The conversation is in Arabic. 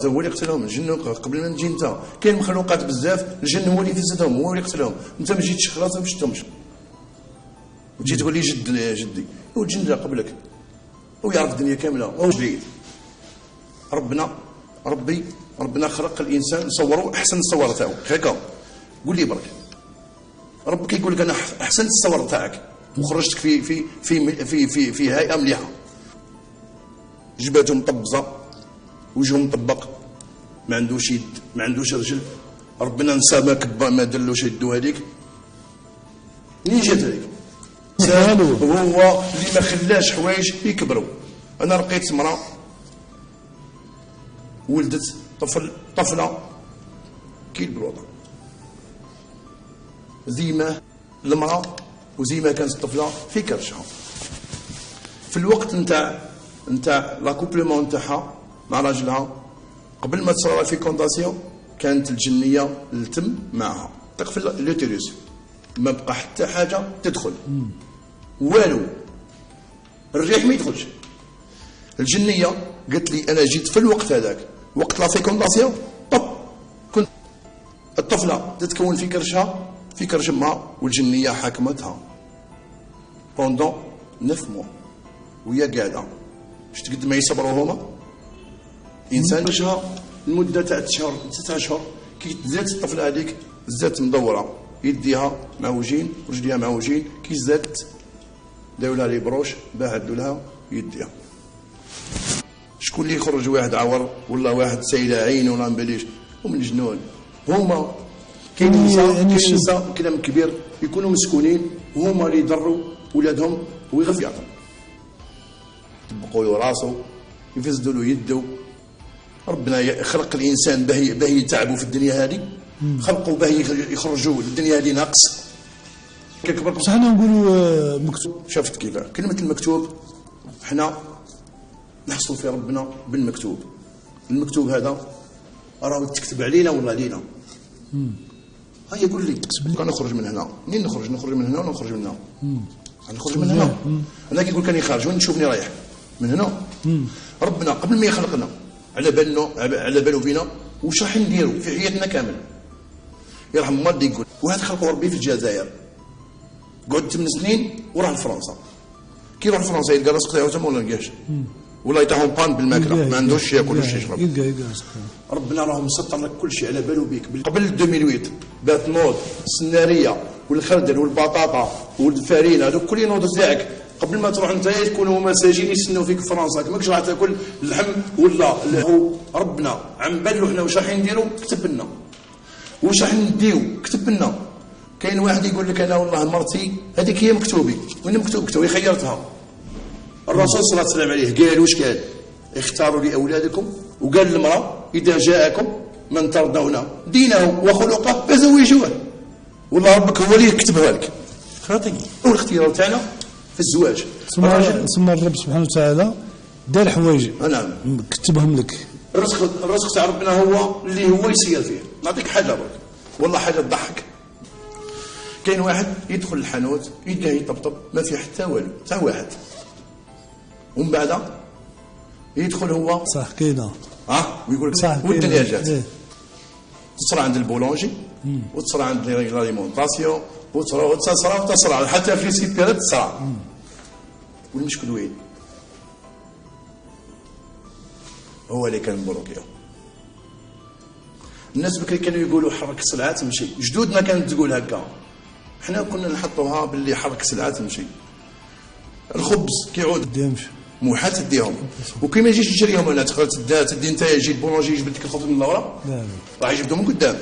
هو اللي قتلهم. الجن قبل ما تجي انت كاين مخلوقات بزاف، الجن هو اللي فسدهم، هو اللي قتلهم. انت ما جيتش خلاص ما شفتهمش وتجي تقول لي جدي والجن جا قبلك ويعرف الدنيا كامله وهو بعيد. ربنا خلق الانسان صوره احسن الصور تاعو هكا. قول لي برك ربك يقول لك انا احسنت الصور تاعك وخرجتك في في في في في, في هيئه مليحه، جبهته مطبزه، وجهه مطبق، ما عندوش يد، ما عندوش رجل. ربنا نسى ما كبا ما دلوش يدو هذيك. منين جات هذيك؟ هو اللي ما خلاش حوايج يكبروا. انا لقيت مرأة ولدت طفله كيل بالوضع، زي ما المرأة وزي ما كانت الطفله في كرشها. في الوقت نتاع لاكوبلمون نتاعها مع راجلها قبل ما تصرى فيكونداسيون كانت الجنيه التم معها تقفل اللوتيروس، ما بقى حتى حاجه تدخل والو، الريح ما يدخلش. الجنيه قالت لي انا جيت في الوقت هذاك وقت لا فيكونداسيون طب كنت الطفله تتكون في كرشها في كرش امها، والجنيه حاكمتها بوندون 9 موا وهي قاعده. شفت قد ما يصبروا هما انسان وجهها المده تاع 6 اشهر كي تزاد الطفله هذيك زادت مدوره، يديها معوجين ورجليها معوجين، كي زادت داو لها لي بروش بعدوا لها يديها. شكون اللي يخرج واحد عور ولا واحد سايله عين ولا مباليش ومن جنون هما. كاين نساء كلام كبير يكونوا مسكونين وهما اللي يضروا ولادهم ويغفوا يعطوا، يطبقوا له راسه يفسدوا له يده. ربنا خلق الانسان باه يتعبوا في الدنيا هذه، خلقوا باه يخرجوا الدنيا هذه ناقص. كيكبر بصح حنا نقولوا مكتوب. شفت كيف كلمه المكتوب حنا نحصلوا في ربنا بالمكتوب. المكتوب هذا راه تكتب علينا ولا علينا. هيا قول لي كان نخرج من هنا منين نخرج من هنا ولا نخرج من هنا؟ نخرج من هنا. انا كي نقول كاني خارج وين نشوفني رايح من هنا. ربنا قبل ما يخلقنا على بالو بينا واش راح نديروا في حياتنا كامل. يرحم والدي يقول واحد خلقوا ربي في الجزائر قعد 8 سنين وراح لفرنسا. كي يروح لفرنسا يلقى راسك تاعو تما ولا لقاش ولا يطيحون بان بالماكله ما عندوش ياكل واش يشرب. يلقى ربنا راه مسطر لك كل شيء على بالو بيك. قبل 2008 بات نوض السناريه والخردل والبطاطا والفارينه هذوك كل نوض تاعك قبل ما تروح انت يكونوا مساجين يستناو فيك في فرنسا. ماكش راح تاكل اللحم ولا هو ربنا عم بالو حنا واش راح نديروا كتب لنا، واش راح نديو كتب لنا. كاين واحد يقول لك انا والله مرتي هذيك هي مكتوبي. وين مكتوبته؟ خيرتها. الرسول صلى الله عليه وسلم عليه قال واش قال؟ اختاروا لاولادكم، وقال للمراه اذا جاءكم من ترضون دينه وخلقه فزوجوه. والله ربك هو اللي يكتبها لك. خاطي هو الاختيار تاعنا في الزواج. ثم الرب سبحانه وتعالى دار حوايج نعم كتبهم لك. الرزق تاع ربنا هو اللي هو يسير فيه. نعطيك حاجه برك والله حاجه تضحك. كاين واحد يدخل الحانوت يلقاه يطبطب ما فيه حتى والو تاع واحد، ومن بعد يدخل هو صح كاينه ويقول لك والدنيا جات. تصرى عند البولونجي وتصرى عند لاليمونطاسيون وتصرى حتى في سيبيرات تصرى. والمشكل وين؟ هو اللي كان مبروكيو. الناس بكري كانوا يقولوا حرك السلعه تمشي، جدودنا كانت تقول هكا، حنا كنا نحطوها باللي حرك السلعه تمشي. الخبز كيعود يمشي موحات تديهم، وكي ما يجيش يشريهم انا تدي انت يجي البولونجي يجبد لك الخبز من اللورا لا راح يجبدهم من قدام.